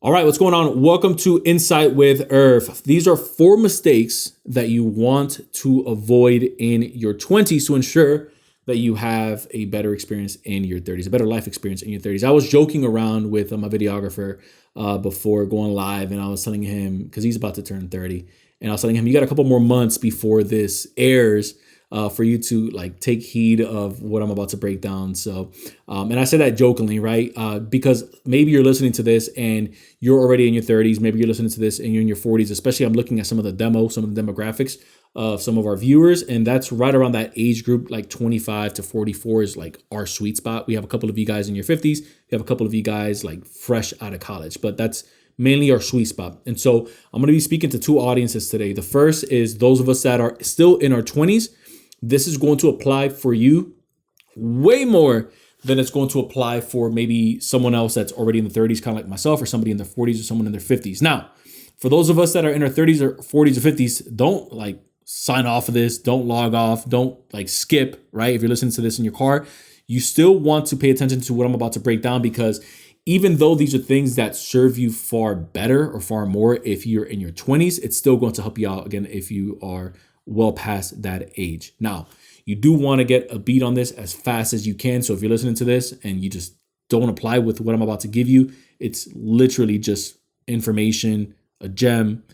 All right, what's going on? Welcome to Insight with Irv. These are 4 mistakes that you want to avoid in your 20s to ensure that you have a better experience in your 30s, a better life experience in your 30s. I was joking around with my videographer before going live, and I was telling him, because he's about to turn 30, and I was telling him, you got a couple more months before this airs for you to take heed of what I'm about to break down. So, and I say that jokingly, right? Because maybe you're listening to this and you're already in your 30s. Maybe you're listening to this and you're in your 40s. Especially, I'm looking at some of the demographics of some of our viewers, and that's right around that age group, like 25 to 44 is like our sweet spot. We have a couple of you guys in your 50s. We have a couple of you guys like fresh out of college, but that's mainly our sweet spot. And so I'm going to be speaking to 2 audiences today. The first is those of us that are still in our 20s. This is going to apply for you way more than it's going to apply for maybe someone else that's already in the 30s, kind of like myself, or somebody in their 40s or someone in their 50s. Now, for those of us that are in our 30s or 40s or 50s, don't sign off of this. Don't log off. Don't skip, right? If you're listening to this in your car, you still want to pay attention to what I'm about to break down, because even though these are things that serve you far better or far more if you're in your 20s, it's still going to help you out again if you are well past that age. Now, you do want to get a beat on this as fast as you can. So if you're listening to this and you just don't apply with what I'm about to give you, it's literally just information, a gem,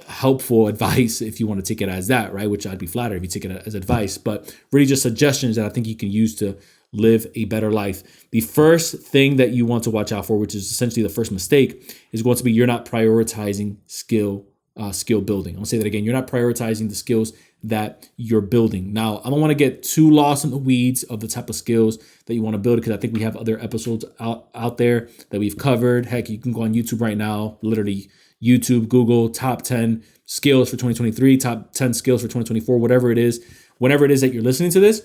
helpful advice if you want to take it as that, right? Which I'd be flattered if you take it as advice, but really just suggestions that I think you can use to live a better life. The first thing that you want to watch out for, which is essentially the first mistake, is going to be you're not prioritizing skill building. I'm gonna say that again. You're not prioritizing the skills that you're building. Now, I don't want to get too lost in the weeds of the type of skills that you want to build, because I think we have other episodes out there that we've covered. Heck, you can go on YouTube right now, literally YouTube, Google, top 10 skills for 2023, top 10 skills for 2024, whatever it is, whenever it is that you're listening to this.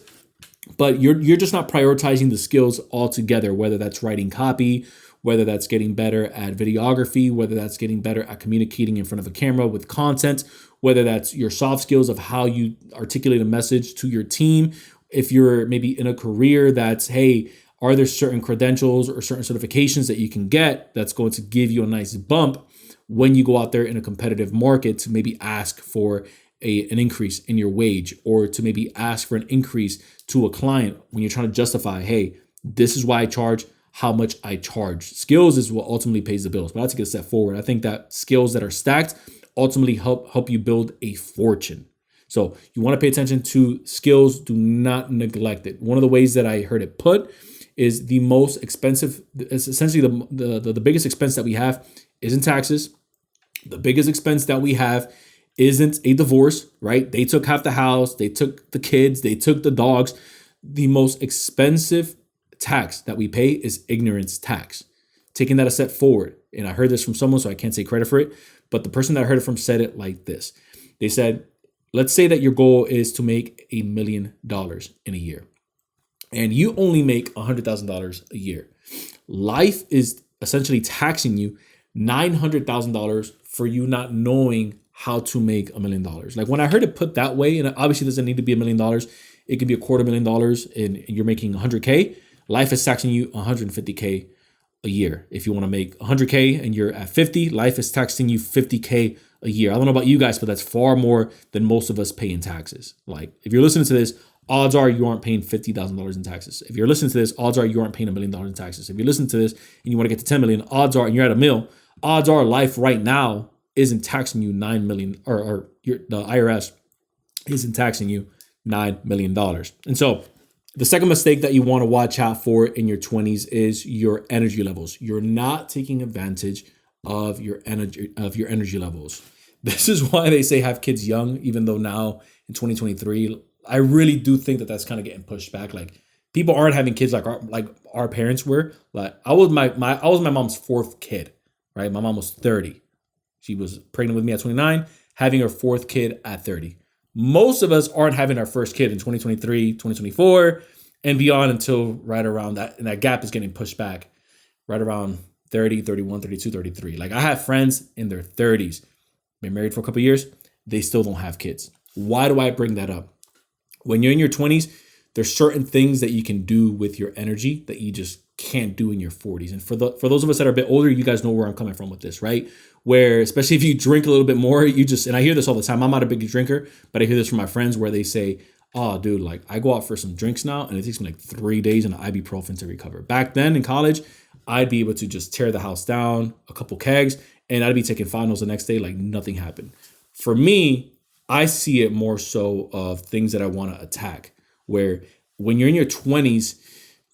But you're just not prioritizing the skills altogether, whether that's writing copy, whether that's getting better at videography, whether that's getting better at communicating in front of a camera with content, whether that's your soft skills of how you articulate a message to your team. If you're maybe in a career that's, hey, are there certain credentials or certain certifications that you can get that's going to give you a nice bump when you go out there in a competitive market to maybe ask for an increase in your wage, or to maybe ask for an increase to a client when you're trying to justify, hey, this is why I charge how much I charge. Skills is what ultimately pays the bills. But that's a good step forward. I think that skills that are stacked ultimately help you build a fortune. So you want to pay attention to skills. Do not neglect it. One of the ways that I heard it put is the most expensive, it's essentially the biggest expense that we have isn't taxes. The biggest expense that we have isn't a divorce, right? They took half the house, they took the kids, they took the dogs. The most expensive tax that we pay is ignorance tax. Taking that a step forward, and I heard this from someone, so I can't take credit for it, but the person that I heard it from said it like this. They said, let's say that your goal is to make $1 million in a year, and you only make $100,000 a year. Life is essentially taxing you $900,000 for you not knowing how to make $1 million. Like, when I heard it put that way, and obviously it doesn't need to be $1 million, it could be $250,000 and you're making 100K. Life is taxing you 150K a year. If you want to make 100K and you're at 50, life is taxing you 50K a year. I don't know about you guys, but that's far more than most of us pay in taxes. Like, if you're listening to this, odds are you aren't paying $50,000 in taxes. If you're listening to this, odds are you aren't paying $1 million in taxes. If you listen to this and you want to get to 10 million, odds are, and you're at $1 million, odds are life right now isn't taxing you 9 million, or the IRS isn't taxing you $9 million. And so the second mistake that you want to watch out for in your 20s is your energy levels. You're not taking advantage of your energy levels. This is why they say have kids young, even though now in 2023, I really do think that that's kind of getting pushed back. Like, people aren't having kids like our parents were. Like, I was my mom's 4th kid, right? My mom was 30. She was pregnant with me at 29, having her 4th kid at 30. Most of us aren't having our first kid in 2023, 2024, and beyond until right around that. And that gap is getting pushed back right around 30, 31, 32, 33. Like, I have friends in their 30s, been married for a couple of years. They still don't have kids. Why do I bring that up? When you're in your 20s, there's certain things that you can do with your energy that you just can't do in your 40s. And for those of us that are a bit older, you guys know where I'm coming from with this, right? Where especially if you drink a little bit more, and I hear this all the time. I'm not a big drinker, but I hear this from my friends where they say, oh, dude, like I go out for some drinks now and it takes me like 3 days and ibuprofen to recover. Back then in college, I'd be able to just tear the house down, a couple kegs, and I'd be taking finals the next day like nothing happened. For me, I see it more so of things that I want to attack, where when you're in your 20s,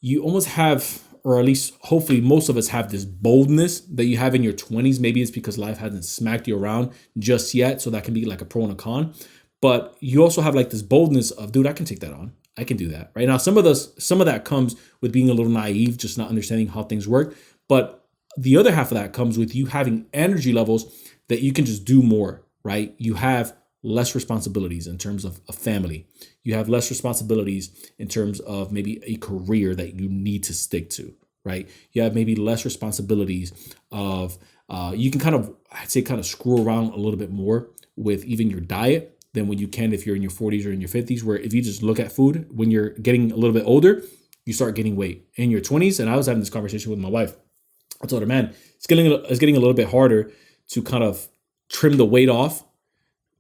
you almost have, or at least hopefully most of us have, this boldness that you have in your 20s. Maybe it's because life hasn't smacked you around just yet, so that can be like a pro and a con. But you also have like this boldness of, dude, I can take that on. I can do that. Right now, some of that comes with being a little naive, just not understanding how things work. But the other half of that comes with you having energy levels that you can just do more, right? You have less responsibilities in terms of a family. You have less responsibilities in terms of maybe a career that you need to stick to, right? You have maybe less responsibilities of, you can kind of screw around a little bit more with even your diet than when you can if you're in your 40s or in your 50s, where if you just look at food, when you're getting a little bit older, you start gaining weight. In your 20s, and I was having this conversation with my wife, I told her, man, it's getting a little bit harder to kind of trim the weight off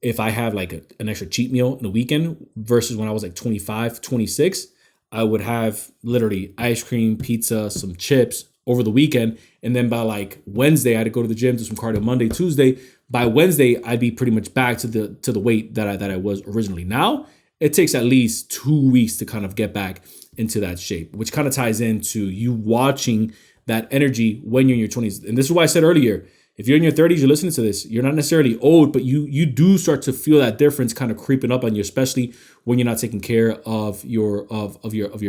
if I have like an extra cheat meal in the weekend versus when I was like 25, 26, I would have literally ice cream, pizza, some chips over the weekend. And then by like Wednesday, I had to go to the gym, do some cardio Monday, Tuesday. By Wednesday, I'd be pretty much back to the weight that I was originally. Now, it takes at least 2 weeks to kind of get back into that shape, which kind of ties into you watching that energy when you're in your 20s. And this is why I said earlier, if you're in your 30s, you're listening to this, you're not necessarily old, but you do start to feel that difference kind of creeping up on you, especially when you're not taking care of your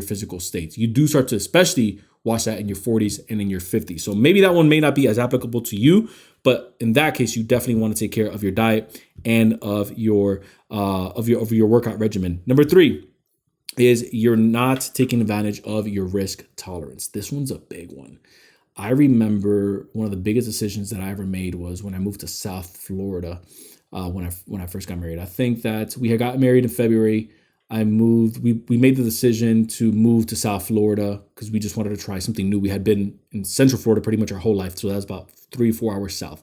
physical states. You do start to especially watch that in your 40s and in your 50s. So maybe that one may not be as applicable to you, but in that case, you definitely want to take care of your diet and of your workout regimen. Number 3 is you're not taking advantage of your risk tolerance. This one's a big one. I remember one of the biggest decisions that I ever made was when I moved to South Florida when I first got married. I think that we had got married in February. I moved. We made the decision to move to South Florida because we just wanted to try something new. We had been in Central Florida pretty much our whole life, so that was about 3-4 hours south.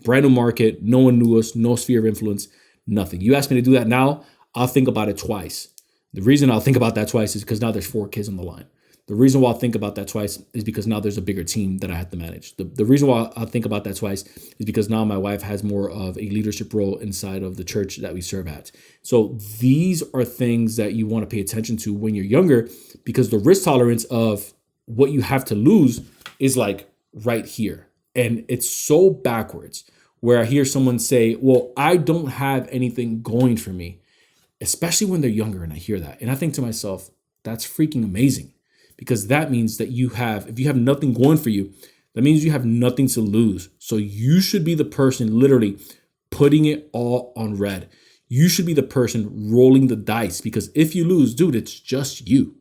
Brand new market. No one knew us. No sphere of influence. Nothing. You ask me to do that now, I'll think about it twice. The reason I'll think about that twice is because now there's 4 kids on the line. The reason why I'll think about that twice is because now there's a bigger team that I have to manage. The reason why I'll think about that twice is because now my wife has more of a leadership role inside of the church that we serve at. So these are things that you want to pay attention to when you're younger, because the risk tolerance of what you have to lose is like right here. And it's so backwards, where I hear someone say, well, I don't have anything going for me, especially when they're younger. And I hear that. And I think to myself, that's freaking amazing. Because that means that if you have nothing going for you, that means you have nothing to lose. So you should be the person literally putting it all on red. You should be the person rolling the dice, because if you lose, dude, it's just you.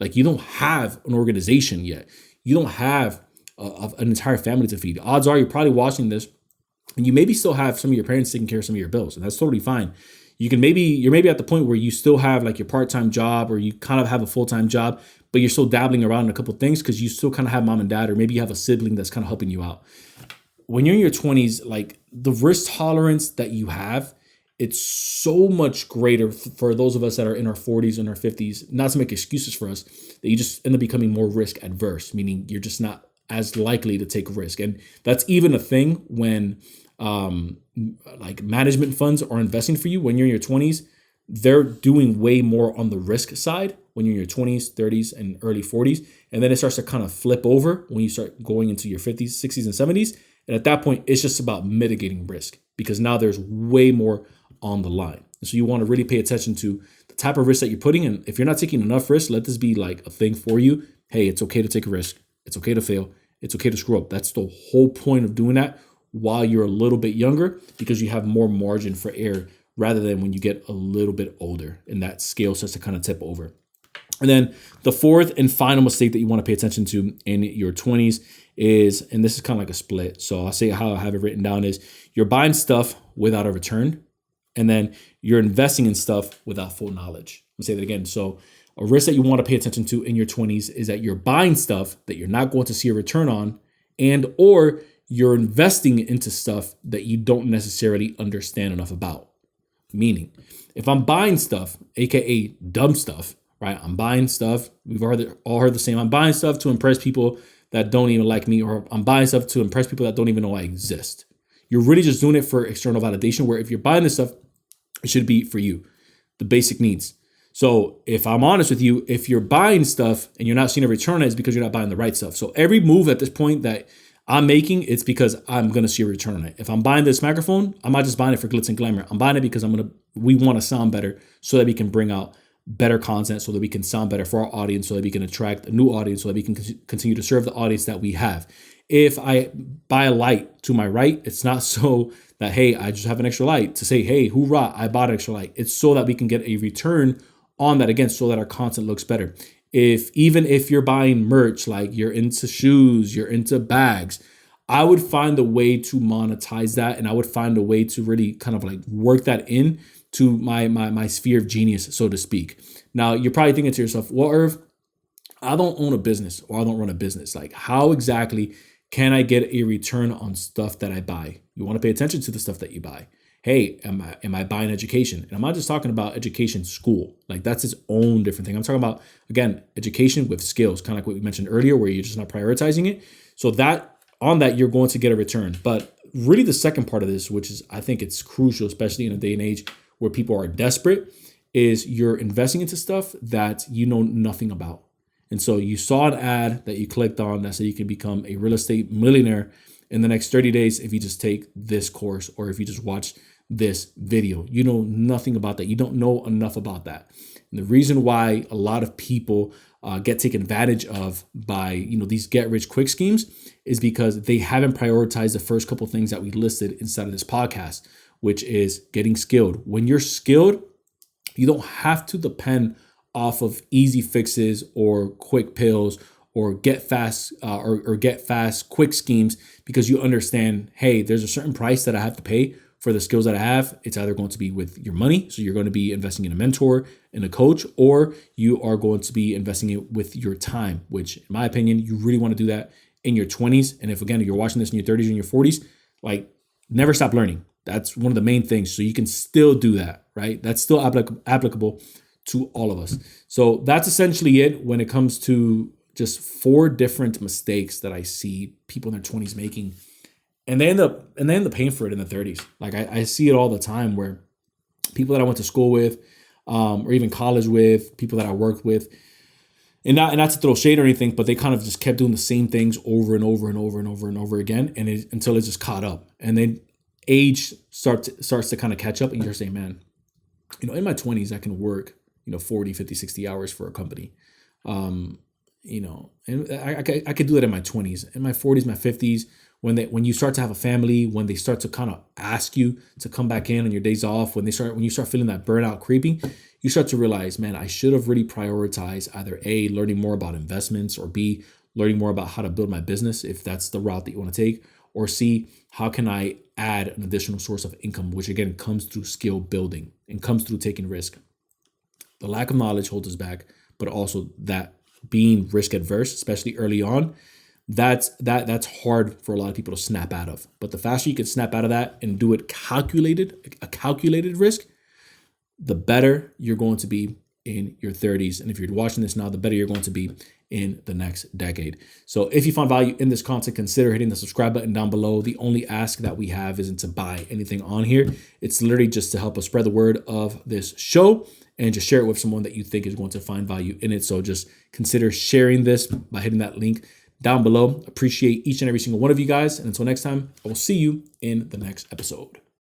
Like, you don't have an organization yet. You don't have an entire family to feed. Odds are you're probably watching this and you maybe still have some of your parents taking care of some of your bills, and that's totally fine. You're maybe at the point where you still have like your part-time job, or you kind of have a full-time job, but you're still dabbling around in a couple of things because you still kind of have mom and dad, or maybe you have a sibling that's kind of helping you out. When you're in your 20s, like the risk tolerance that you have, it's so much greater for those of us that are in our 40s and our 50s, not to make excuses for us, that you just end up becoming more risk adverse, meaning you're just not as likely to take risk. And that's even a thing when like management funds are investing for you when you're in your 20s. They're doing way more on the risk side when you're in your 20s, 30s, and early 40s. And then it starts to kind of flip over when you start going into your 50s, 60s, and 70s. And at that point, it's just about mitigating risk, because now there's way more on the line. And so you want to really pay attention to the type of risk that you're putting in. If you're not taking enough risk, let this be like a thing for you. Hey, it's okay to take a risk. It's okay to fail. It's okay to screw up. That's the whole point of doing that while you're a little bit younger, because you have more margin for error rather than when you get a little bit older and that scale starts to kind of tip over. And then the fourth and final mistake that you want to pay attention to in your 20s is, and this is kind of like a split, so I'll say how I have it written down, is you're buying stuff without a return, and then you're investing in stuff without full knowledge. I'll say that again. So A risk that you want to pay attention to in your 20s is that you're buying stuff that you're not going to see a return on, and or you're investing into stuff that you don't necessarily understand enough about. Meaning, if I'm buying stuff, aka dumb stuff, right? I'm buying stuff. We've all heard the same. I'm buying stuff to impress people that don't even like me, or I'm buying stuff to impress people that don't even know I exist. You're really just doing it for external validation, where if you're buying this stuff, it should be for you, the basic needs. So if I'm honest with you, if you're buying stuff and you're not seeing a return on it, it's because you're not buying the right stuff. So every move at this point that I'm making, it's because I'm going to see a return on it. If I'm buying this microphone, I'm not just buying it for glitz and glamour. I'm buying it because we want to sound better so that we can bring out better content, so that we can sound better for our audience, so that we can attract a new audience, so that we can continue to serve the audience that we have. If I buy a light to my right, it's not so that, hey, I just have an extra light to say, hey, hoorah, I bought an extra light. It's so that we can get a return on that, again, so that our content looks better. Even if you're buying merch, like you're into shoes, you're into bags, I would find a way to monetize that, and I would find a way to really kind of like work that in to my sphere of genius, so to speak. Now, you're probably thinking to yourself, well, Irv, I don't own a business, or I don't run a business. Like, how exactly can I get a return on stuff that I buy? You want to pay attention to the stuff that you buy. Hey, am I buying education? And I'm not just talking about education school. Like, that's its own different thing. I'm talking about, again, education with skills, kind of like what we mentioned earlier, where you're just not prioritizing it. So on that, you're going to get a return. But really the second part of this, which is, I think it's crucial, especially in a day and age where people are desperate, is you're investing into stuff that you know nothing about. And so you saw an ad that you clicked on that said you can become a real estate millionaire in the next 30 days if you just take this course, or if you just watch this video. You know nothing about that. You don't know enough about that. And the reason why a lot of people get taken advantage of by these get rich quick schemes is because they haven't prioritized the first couple things that we listed inside of this podcast, which is getting skilled. When you're skilled, you don't have to depend off of easy fixes or quick pills or get fast quick schemes, because you understand, hey, there's a certain price that I have to pay for the skills that I have. It's either going to be with your money, so you're going to be investing in a mentor and a coach, or you are going to be investing it with your time, which in my opinion, you really want to do that in your 20s. And if, again, you're watching this in your 30s and your 40s, like, never stop learning. That's one of the main things. So you can still do that, right? That's still applicable to all of us. So that's essentially it when it comes to just 4 different mistakes that I see people in their 20s making. And they end up paying for it in the 30s. Like, I see it all the time, where people that I went to school with, or even college with, people that I worked with, and not to throw shade or anything, but they kind of just kept doing the same things over and over and over and over and over again, and until it just caught up. And then age starts to kind of catch up, and you're saying, man, in my 20s, I can work, 40, 50, 60 hours for a company. And I could do that in my 20s, in my 40s, my 50s, when you start to have a family, when they start to kind of ask you to come back in on your days off, when you start feeling that burnout creeping, you start to realize, man, I should have really prioritized either A, learning more about investments, or B, learning more about how to build my business, if that's the route that you want to take, or C, how can I add an additional source of income, which again comes through skill building and comes through taking risk. The lack of knowledge holds us back, but also that being risk adverse, especially early on, that's hard for a lot of people to snap out of. But the faster you can snap out of that and do it a calculated risk, the better you're going to be in your 30s. And if you're watching this now, the better you're going to be in the next decade. So if you found value in this content, consider hitting the subscribe button down below. The only ask that we have isn't to buy anything on here. It's literally just to help us spread the word of this show and just share it with someone that you think is going to find value in it. So just consider sharing this by hitting that link down below. Appreciate each and every single one of you guys. And until next time, I will see you in the next episode.